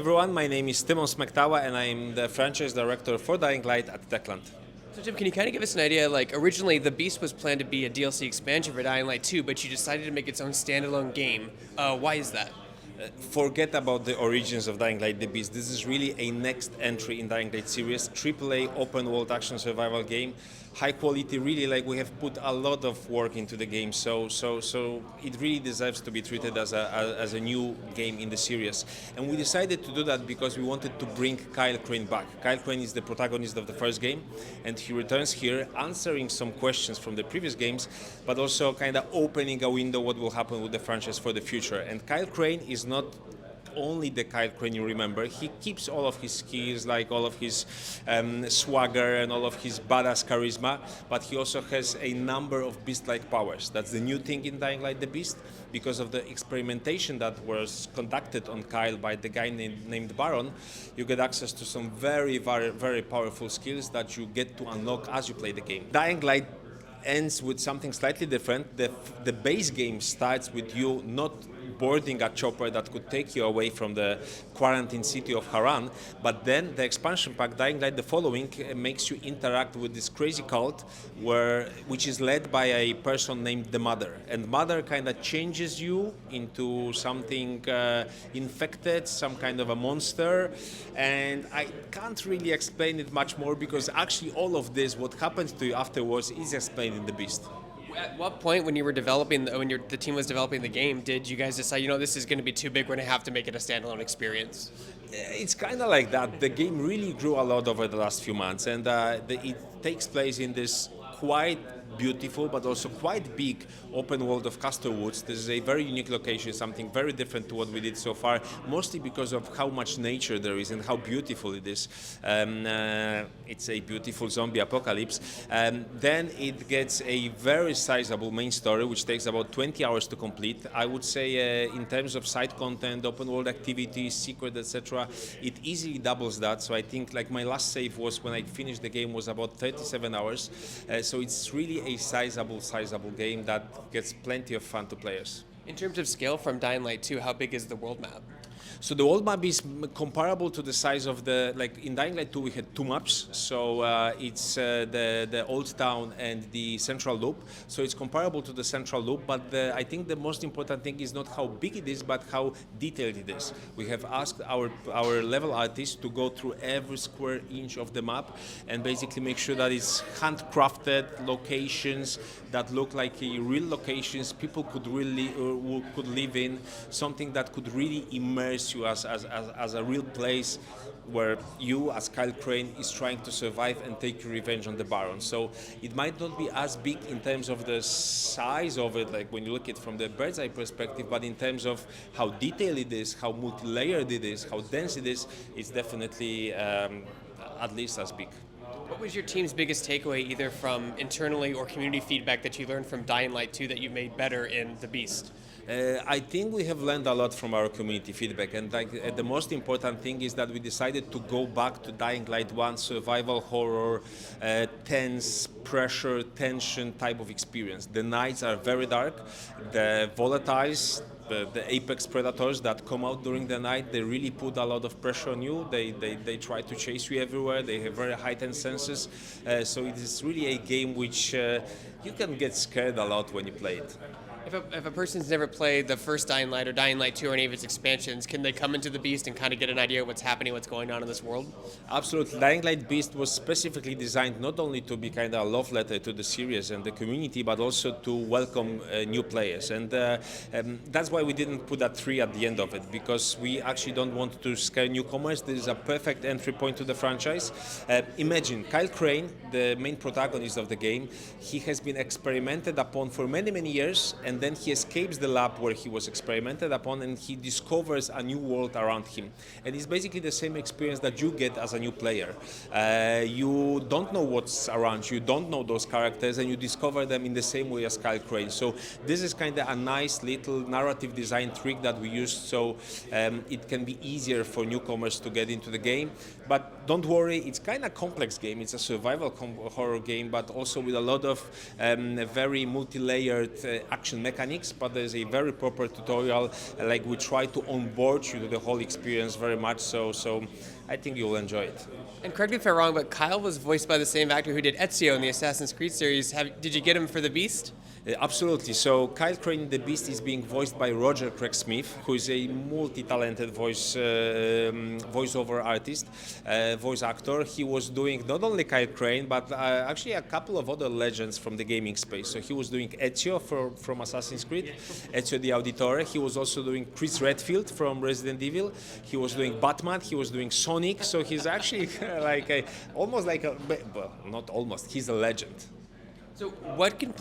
everyone, my name is Timon Smektawa and I'm the franchise director for Dying Light at Techland. So Tim, can you kind of give us an idea, like originally the Beast was planned to be a DLC expansion for Dying Light 2, but you decided to make its own standalone game. Why is that? Forget about the origins of Dying Light: The Beast. This is really a next entry in Dying Light series, AAA open world action survival game, high quality. Really, like we have put a lot of work into the game, so it really deserves to be treated as a new game in the series. And we decided to do that because we wanted to bring Kyle Crane back. Kyle Crane is the protagonist of the first game, and he returns here answering some questions from the previous games, but also kind of opening a window what will happen with the franchise for the future. And Kyle Crane is not only the Kyle Crane you remember. He keeps all of his skills, like all of his swagger and all of his badass charisma, but he also has a number of beast-like powers. That's the new thing in Dying Light: The Beast. Because of the experimentation that was conducted on Kyle by the guy named Baron, you get access to some very, very, very powerful skills that you get to unlock as you play the game. Dying Light ends with something slightly different. The base game starts with you not boarding a chopper that could take you away from the quarantine city of Haran, but then the expansion pack, Dying Light: The Following, makes you interact with this crazy cult which is led by a person named the Mother. And Mother kind of changes you into something infected, some kind of a monster, and I can't really explain it much more because actually all of this, what happens to you afterwards, is explained in The Beast. At what point, when you were developing, the team was developing the game, did you guys decide, this is going to be too big, we're going to have to make it a standalone experience? It's kind of like that. The game really grew a lot over the last few months, and it takes place in this quite beautiful but also quite big open world of Castor Woods. This is a very unique location, something very different to what we did so far, mostly because of how much nature there is and how beautiful it is. It's a beautiful zombie apocalypse. Then it gets a very sizable main story, which takes about 20 hours to complete. I would say in terms of side content, open world activities, secret, etc., it easily doubles that. So I think like my last save was when I finished the game was about 37 hours. So it's really a sizable game that gets plenty of fun to players. In terms of scale from Dying Light 2, how big is the world map? So the world map is comparable to the size of in Dying Light 2 we had two maps, so it's the Old Town and the Central Loop, so it's comparable to the Central Loop, but I think the most important thing is not how big it is, but how detailed it is. We have asked our level artists to go through every square inch of the map and basically make sure that it's handcrafted locations that look like real locations people could really could live in, something that could really immerse you as a real place where you, as Kyle Crane, is trying to survive and take revenge on the Baron. So it might not be as big in terms of the size of it, like when you look at it from the bird's eye perspective, but in terms of how detailed it is, how multi-layered it is, how dense it is, it's definitely at least as big. What was your team's biggest takeaway, either from internally or community feedback, that you learned from Dying Light 2 that you made better in The Beast? I think we have learned a lot from our community feedback, and the most important thing is that we decided to go back to Dying Light 1 survival horror, tense, pressure, tension type of experience. The nights are very dark, the volatiles, the apex predators that come out during the night, they really put a lot of pressure on you. They try to chase you everywhere. They have very heightened senses. So it is really a game which you can get scared a lot when you play it. If a person's never played the first Dying Light or Dying Light 2 or any of its expansions, can they come into the Beast and kind of get an idea of what's happening, what's going on in this world? Absolutely. Dying Light Beast was specifically designed not only to be kind of a love letter to the series and the community, but also to welcome new players. And that's why we didn't put that 3 at the end of it, because we actually don't want to scare newcomers. This is a perfect entry point to the franchise. Imagine Kyle Crane, the main protagonist of the game. He has been experimented upon for many, many years, and then he escapes the lab where he was experimented upon, and he discovers a new world around him. And it's basically the same experience that you get as a new player. You don't know what's around you, don't know those characters, and you discover them in the same way as Kyle Crane. So this is kind of a nice little narrative design trick that we used, so it can be easier for newcomers to get into the game. But don't worry, it's kind of complex game. It's a survival horror game, but also with a lot of very multi-layered action and mechanics, but there's a very proper tutorial. Like we try to onboard you to the whole experience very much. So I think you'll enjoy it. And correct me if I'm wrong, but Kyle was voiced by the same actor who did Ezio in the Assassin's Creed series. Did you get him for the Beast? Absolutely. So Kyle Crane, the Beast, is being voiced by Roger Craig Smith, who is a multi-talented voiceover artist, voice actor. He was doing not only Kyle Crane, but actually a couple of other legends from the gaming space. So he was doing Ezio from Assassin's Creed, Ezio the Auditore. He was also doing Chris Redfield from Resident Evil. He was doing Batman. He was doing Sonic. So he's actually not almost. He's a legend. So what can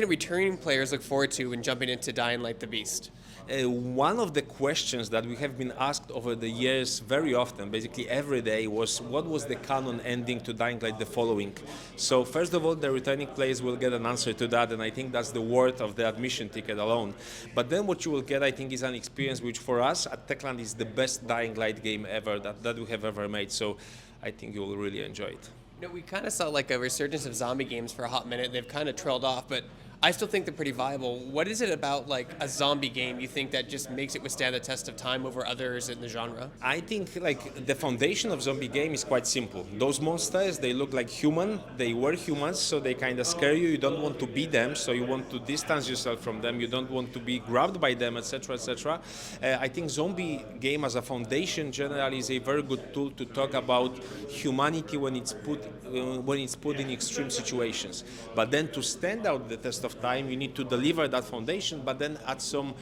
returning players look forward to when jumping into Dying Light the Beast? One of the questions that we have been asked over the years very often, basically every day, was what was the canon ending to Dying Light the following? So first of all, the returning players will get an answer to that, and I think that's the worth of the admission ticket alone. But then what you will get, I think, is an experience which for us at Techland is the best Dying Light game ever that we have ever made. So I think you will really enjoy it. You know, we kind of saw like a resurgence of zombie games for a hot minute. They've kind of trailed off, but I still think they're pretty viable. What is it about like a zombie game you think that just makes it withstand the test of time over others in the genre? I think like the foundation of zombie game is quite simple. Those monsters, they look like human. They were humans, so they kind of scare you. You don't want to be them, so you want to distance yourself from them. You don't want to be grabbed by them, etc., etc. I think zombie game as a foundation generally is a very good tool to talk about humanity when it's put in extreme situations. But then to stand out the test of time, you need to deliver that foundation, but then add some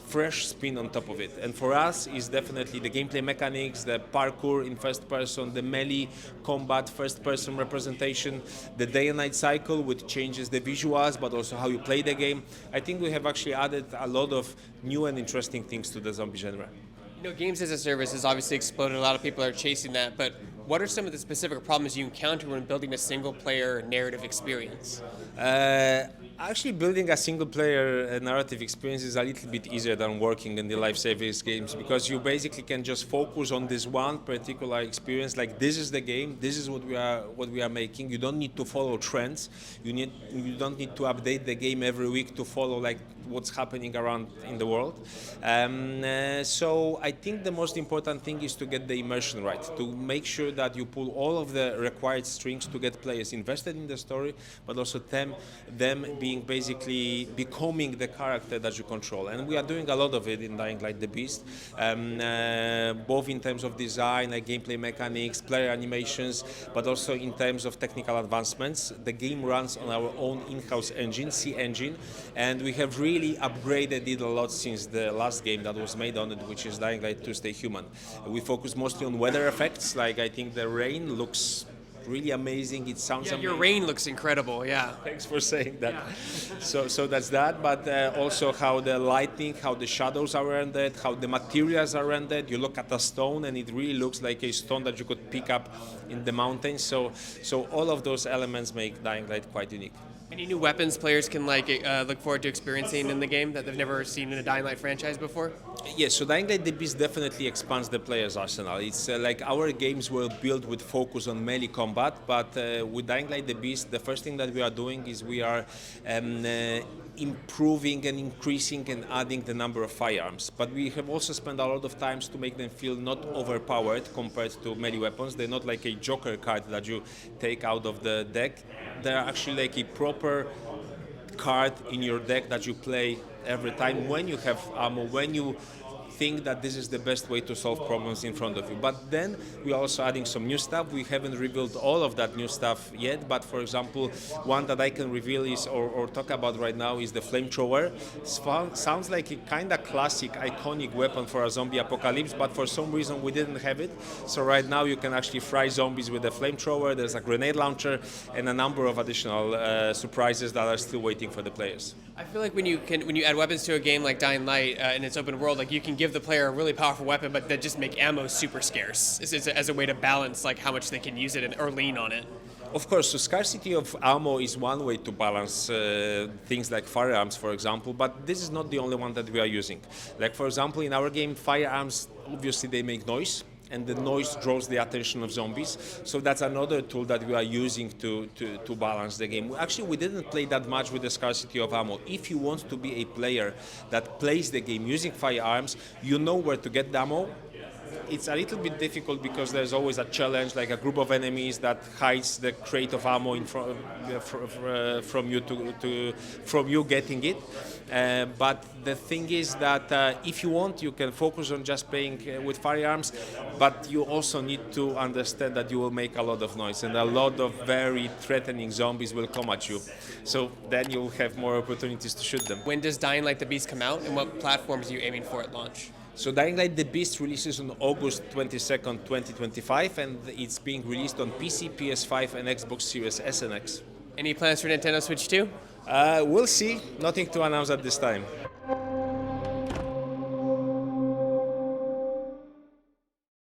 fresh spin on top of it. And for us, is definitely the gameplay mechanics, the parkour in first person, the melee combat first person representation, the day and night cycle, which changes the visuals, but also how you play the game. I think we have actually added a lot of new and interesting things to the zombie genre. You know, games as a service has obviously exploded. A lot of people are chasing that, but what are some of the specific problems you encounter when building a single-player narrative experience? Actually, building a single-player narrative experience is a little bit easier than working in the live service games, because you basically can just focus on this one particular experience. Like, this is the game, this is what we are making. You don't need to follow trends. You don't need to update the game every week to follow like what's happening around in the world. So I think the most important thing is to get the immersion right, to make sure that you pull all of the required strings to get players invested in the story, but also them being basically becoming the character that you control. And we are doing a lot of it in Dying Light the Beast, both in terms of design, like gameplay mechanics, player animations, but also in terms of technical advancements. The game runs on our own in-house engine, C engine, and we have really upgraded it a lot since the last game that was made on it, which is Dying Light 2 Stay Human. We focus mostly on weather effects, like I think the rain looks really amazing. It sounds amazing. Your rain looks incredible, yeah. Thanks for saying that. Yeah. So that's that, but also how the lighting, how the shadows are rendered, how the materials are rendered. You look at a stone and it really looks like a stone that you could pick up in the mountains. So all of those elements make Dying Light quite unique. Any new weapons players can look forward to experiencing in the game that they've never seen in a Dying Light franchise before? Yes, so Dying Light the Beast definitely expands the player's arsenal. It's like our games were built with focus on melee combat, but with Dying Light the Beast, the first thing that we are doing is we are improving and increasing and adding the number of firearms. But we have also spent a lot of time to make them feel not overpowered compared to melee weapons. They're not like a joker card that you take out of the deck. They're actually like a proper card in your deck that you play every time when you have ammo, when you think that this is the best way to solve problems in front of you. But then we are also adding some new stuff. We haven't revealed all of that new stuff yet, but for example, one that I can reveal is, or talk about right now, is the flamethrower. Sounds like a kind of classic, iconic weapon for a zombie apocalypse, but for some reason we didn't have it. So right now you can actually fry zombies with a flamethrower. There's a grenade launcher and a number of additional surprises that are still waiting for the players. I feel like when you add weapons to a game like Dying Light in its open world, like you can give the player a really powerful weapon, but that just make ammo super scarce as a way to balance like how much they can use it or lean on it. Of course, the scarcity of ammo is one way to balance things like firearms, for example, but this is not the only one that we are using. Like, for example, in our game, firearms, obviously they make noise, and the noise draws the attention of zombies. So that's another tool that we are using to balance the game. Actually, we didn't play that much with the scarcity of ammo. If you want to be a player that plays the game using firearms, you know where to get the ammo. It's a little bit difficult because there's always a challenge, like a group of enemies that hides the crate of ammo in front from you from you getting it. But the thing is that if you want, you can focus on just playing with firearms, but you also need to understand that you will make a lot of noise and a lot of very threatening zombies will come at you. So then you'll have more opportunities to shoot them. When does Dying Light: The Beast come out, and what platforms are you aiming for at launch? So Dying Light: The Beast releases on August 22nd, 2025, and it's being released on PC, PS5, and Xbox Series S and X. Any plans for Nintendo Switch 2? We'll see. Nothing to announce at this time.